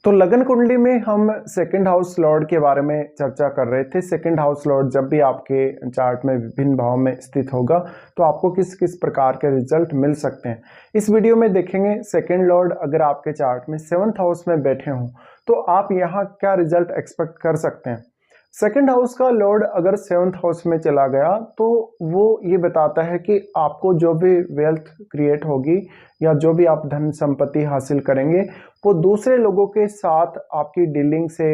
तो लगन कुंडली में हम सेकंड हाउस लॉर्ड के बारे में चर्चा कर रहे थे। सेकंड हाउस लॉर्ड जब भी आपके चार्ट में विभिन्न भाव में स्थित होगा तो आपको किस किस प्रकार के रिजल्ट मिल सकते हैं, इस वीडियो में देखेंगे। सेकंड लॉर्ड अगर आपके चार्ट में 7th हाउस में बैठे हों तो आप यहाँ क्या रिजल्ट एक्सपेक्ट कर सकते हैं। सेकंड हाउस का लॉर्ड अगर 7th हाउस में चला गया तो वो ये बताता है कि आपको जो भी वेल्थ क्रिएट होगी या जो भी आप धन संपत्ति हासिल करेंगे वो दूसरे लोगों के साथ आपकी डीलिंग से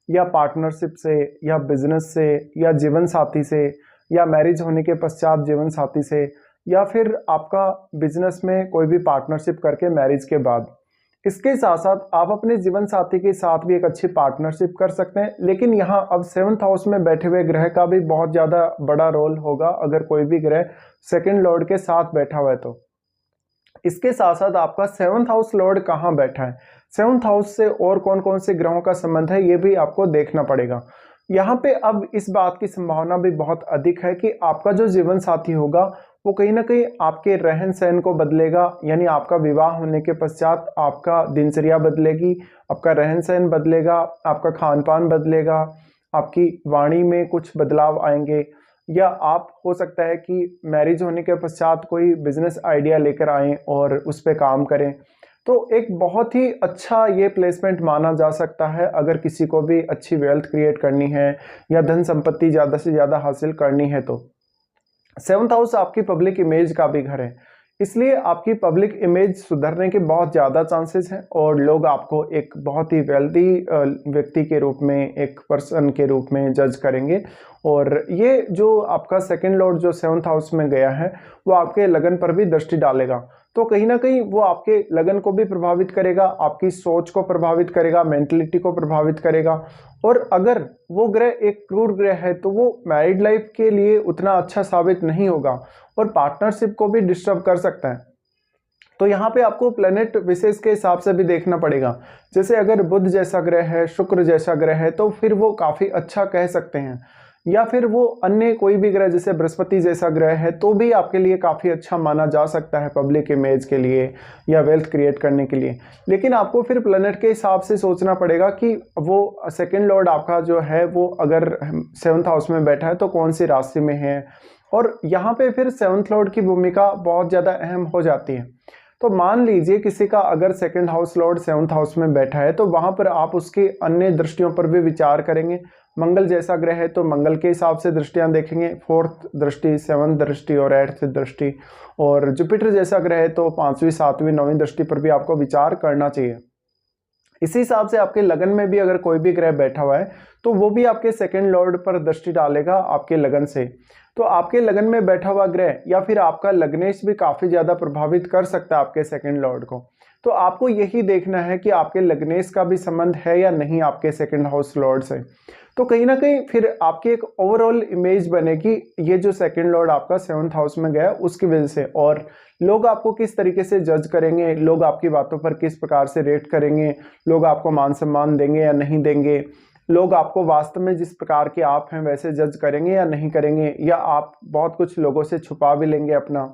या पार्टनरशिप से या बिजनेस से या जीवन साथी से या मैरिज होने के पश्चात जीवन साथी से या फिर आपका बिजनेस में कोई भी पार्टनरशिप करके मैरिज के बाद। इसके साथ साथ आप अपने जीवन साथी के साथ भी एक अच्छी पार्टनरशिप कर सकते हैं। लेकिन यहाँ अब 7th हाउस में बैठे हुए ग्रह का भी बहुत ज़्यादा बड़ा रोल होगा। अगर कोई भी ग्रह सेकंड लॉर्ड के साथ बैठा हुआ है तो इसके साथ साथ आपका 7th हाउस लॉर्ड कहाँ बैठा है, 7th हाउस से और कौन कौन से ग्रहों का संबंध है, ये भी आपको देखना पड़ेगा। यहाँ पे अब इस बात की संभावना भी बहुत अधिक है कि आपका जो जीवन साथी होगा वो कहीं ना कहीं आपके रहन सहन को बदलेगा। यानी आपका विवाह होने के पश्चात आपका दिनचर्या बदलेगी, आपका रहन सहन बदलेगा, आपका खान पान बदलेगा, आपकी वाणी में कुछ बदलाव आएंगे, या आप हो सकता है कि मैरिज होने के पश्चात कोई बिजनेस आइडिया लेकर आएं और उस पर काम करें। तो एक बहुत ही अच्छा ये प्लेसमेंट माना जा सकता है अगर किसी को भी अच्छी वेल्थ क्रिएट करनी है या धन संपत्ति ज़्यादा से ज़्यादा हासिल करनी है। तो 7th हाउस आपकी पब्लिक इमेज का भी घर है, इसलिए आपकी पब्लिक इमेज सुधरने के बहुत ज़्यादा चांसेस हैं और लोग आपको एक बहुत ही वेल्दी व्यक्ति के रूप में, एक पर्सन के रूप में जज करेंगे। और ये जो आपका सेकंड लॉर्ड जो 7th हाउस में गया है वो आपके लगन पर भी दृष्टि डालेगा। तो कहीं ना कहीं वो आपके लगन को भी प्रभावित करेगा, आपकी सोच को प्रभावित करेगा, मेंटलिटी को प्रभावित करेगा। और अगर वो ग्रह एक क्रूर ग्रह है तो वो मैरिड लाइफ के लिए उतना अच्छा साबित नहीं होगा और पार्टनरशिप को भी डिस्टर्ब कर सकता है। तो यहाँ पे आपको प्लेनेट विशेष के हिसाब से भी देखना पड़ेगा। जैसे अगर बुध जैसा ग्रह है, शुक्र जैसा ग्रह है तो फिर वो काफ़ी अच्छा कह सकते हैं, या फिर वो अन्य कोई भी ग्रह जैसे बृहस्पति जैसा ग्रह है तो भी आपके लिए काफ़ी अच्छा माना जा सकता है पब्लिक इमेज के लिए या वेल्थ क्रिएट करने के लिए। लेकिन आपको फिर प्लेनेट के हिसाब से सोचना पड़ेगा कि वो सेकंड लॉर्ड आपका जो है वो अगर 7th हाउस में बैठा है तो कौन सी राशि में है। और यहाँ पे फिर 7th लॉर्ड की भूमिका बहुत ज़्यादा अहम हो जाती है। तो मान लीजिए किसी का अगर second house Lord 7th house में बैठा है तो वहाँ पर आप उसकी अन्य दृष्टियों पर भी विचार करेंगे। मंगल जैसा ग्रह है तो मंगल के हिसाब से दृष्टियां देखेंगे, 4th दृष्टि, 7th दृष्टि और 8th दृष्टि। और जुपिटर जैसा ग्रह है तो 5वीं, 7वीं, 9वीं दृष्टि पर भी आपको विचार करना चाहिए। इसी हिसाब से आपके लगन में भी अगर कोई भी ग्रह बैठा हुआ है तो वो भी आपके सेकंड लॉर्ड पर दृष्टि डालेगा आपके लगन से। तो आपके लगन में बैठा हुआ ग्रह या फिर आपका लग्नेश भी काफ़ी ज़्यादा प्रभावित कर सकता है आपके सेकंड लॉर्ड को। तो आपको यही देखना है कि आपके लग्नेश का भी संबंध है या नहीं आपके सेकंड हाउस लॉर्ड से। तो कहीं ना कहीं फिर आपकी एक ओवरऑल इमेज बनेगी ये जो सेकंड लॉर्ड आपका 7th हाउस में गया उसकी वजह से। और लोग आपको किस तरीके से जज करेंगे, लोग आपकी बातों पर किस प्रकार से रेट करेंगे, लोग आपको मान सम्मान देंगे या नहीं देंगे, लोग आपको वास्तव में जिस प्रकार के आप हैं वैसे जज करेंगे या नहीं करेंगे, या आप बहुत कुछ लोगों से छुपा भी लेंगे अपना।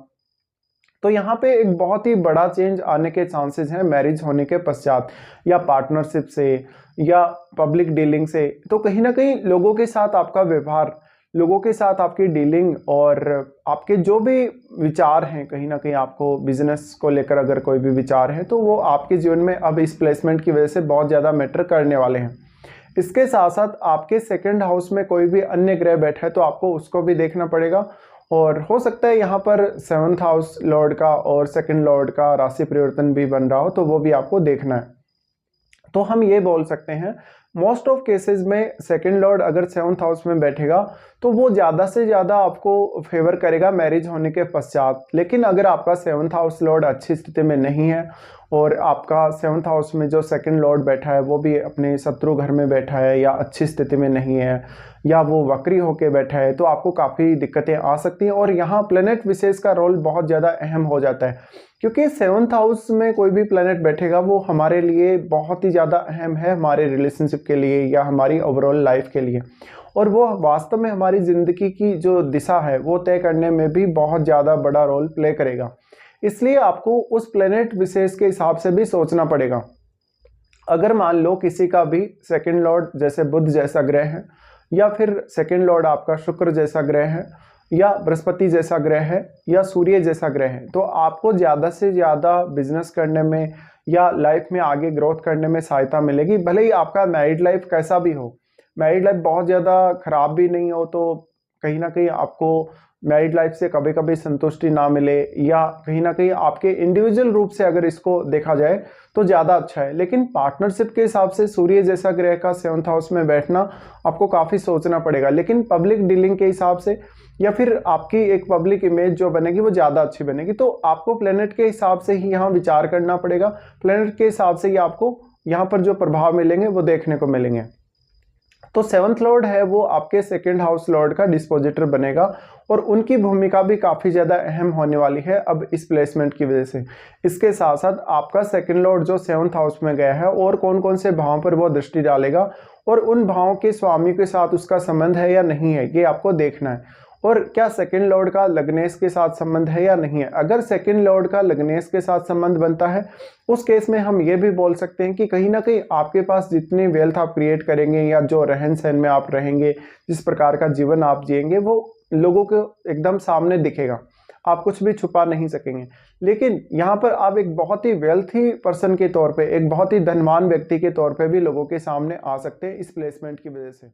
तो यहाँ पे एक बहुत ही बड़ा चेंज आने के चांसेस हैं मैरिज होने के पश्चात, या पार्टनरशिप से या पब्लिक डीलिंग से। तो कहीं ना कहीं लोगों के साथ आपका व्यवहार, लोगों के साथ आपकी डीलिंग और आपके जो भी विचार हैं, कहीं ना कहीं आपको बिजनेस को लेकर अगर कोई भी विचार है तो वो आपके जीवन में अब इस प्लेसमेंट की वजह से बहुत ज़्यादा मैटर करने वाले हैं। इसके साथ साथ आपके सेकंड हाउस में कोई भी अन्य ग्रह बैठा है तो आपको उसको भी देखना पड़ेगा। और हो सकता है यहाँ पर 7th हाउस लॉर्ड का और सेकंड लॉर्ड का राशि परिवर्तन भी बन रहा हो तो वो भी आपको देखना है। तो हम ये बोल सकते हैं मोस्ट ऑफ केसेस में सेकंड लॉर्ड अगर 7th हाउस में बैठेगा तो वो ज़्यादा से ज़्यादा आपको फेवर करेगा मैरिज होने के पश्चात। लेकिन अगर आपका 7th हाउस लॉर्ड अच्छी स्थिति में नहीं है और आपका 7th हाउस में जो सेकंड लॉर्ड बैठा है वो भी अपने शत्रु घर में बैठा है या अच्छी स्थिति में नहीं है या वो वक्री होके बैठा है तो आपको काफ़ी दिक्कतें आ सकती हैं। और यहाँ प्लेनेट विशेष का रोल बहुत ज़्यादा अहम हो जाता है, क्योंकि 7th हाउस में कोई भी प्लेनेट बैठेगा वो हमारे लिए बहुत ही ज़्यादा अहम है, हमारे रिलेशनशिप के लिए या हमारी ओवरऑल लाइफ के लिए। और वो वास्तव में हमारी ज़िंदगी की जो दिशा है वो तय करने में भी बहुत ज़्यादा बड़ा रोल प्ले करेगा। इसलिए आपको उस प्लेनेट विशेष के हिसाब से भी सोचना पड़ेगा। अगर मान लो किसी का भी सेकंड लॉर्ड जैसे बुध जैसा ग्रह है, या फिर सेकंड लॉर्ड आपका शुक्र जैसा ग्रह है, या बृहस्पति जैसा ग्रह है, या सूर्य जैसा ग्रह है, तो आपको ज़्यादा से ज़्यादा बिजनेस करने में या लाइफ में आगे ग्रोथ करने में सहायता मिलेगी। भले ही आपका मैरिड लाइफ कैसा भी हो, मैरिड लाइफ बहुत ज़्यादा खराब भी नहीं हो, तो कहीं ना कहीं आपको मैरिड लाइफ से कभी कभी संतुष्टि ना मिले, या कहीं ना कहीं आपके इंडिविजुअल रूप से अगर इसको देखा जाए तो ज़्यादा अच्छा है। लेकिन पार्टनरशिप के हिसाब से सूर्य जैसा ग्रह का 7th हाउस में बैठना आपको काफ़ी सोचना पड़ेगा। लेकिन पब्लिक डीलिंग के हिसाब से या फिर आपकी एक पब्लिक इमेज जो बनेगी वो ज़्यादा अच्छी बनेगी। तो आपको प्लेनेट के हिसाब से ही यहाँ विचार करना पड़ेगा, प्लेनेट के हिसाब से ही आपको यहाँ पर जो प्रभाव मिलेंगे वो देखने को मिलेंगे। तो 7th लॉर्ड है वो आपके 2nd हाउस लॉर्ड का डिस्पोजिटर बनेगा, और उनकी भूमिका भी काफ़ी ज़्यादा अहम होने वाली है अब इस प्लेसमेंट की वजह से। इसके साथ साथ आपका 2nd लॉर्ड जो 7th हाउस में गया है, और कौन कौन से भावों पर वो दृष्टि डालेगा, और उन भावों के स्वामी के साथ उसका संबंध है या नहीं है, ये आपको देखना है। और क्या 2nd लॉर्ड का लग्नेश के साथ संबंध है या नहीं है। अगर 2nd लॉर्ड का लग्नेश के साथ संबंध बनता है, उस केस में हम ये भी बोल सकते हैं कि कहीं ना कहीं आपके पास जितनी वेल्थ आप क्रिएट करेंगे, या जो रहन सहन में आप रहेंगे, जिस प्रकार का जीवन आप जिएंगे, वो लोगों को एकदम सामने दिखेगा, आप कुछ भी छुपा नहीं सकेंगे। लेकिन यहाँ पर आप एक बहुत ही वेल्थी पर्सन के तौर पे, एक बहुत ही धनवान व्यक्ति के तौर पे भी लोगों के सामने आ सकते हैं इस प्लेसमेंट की वजह से।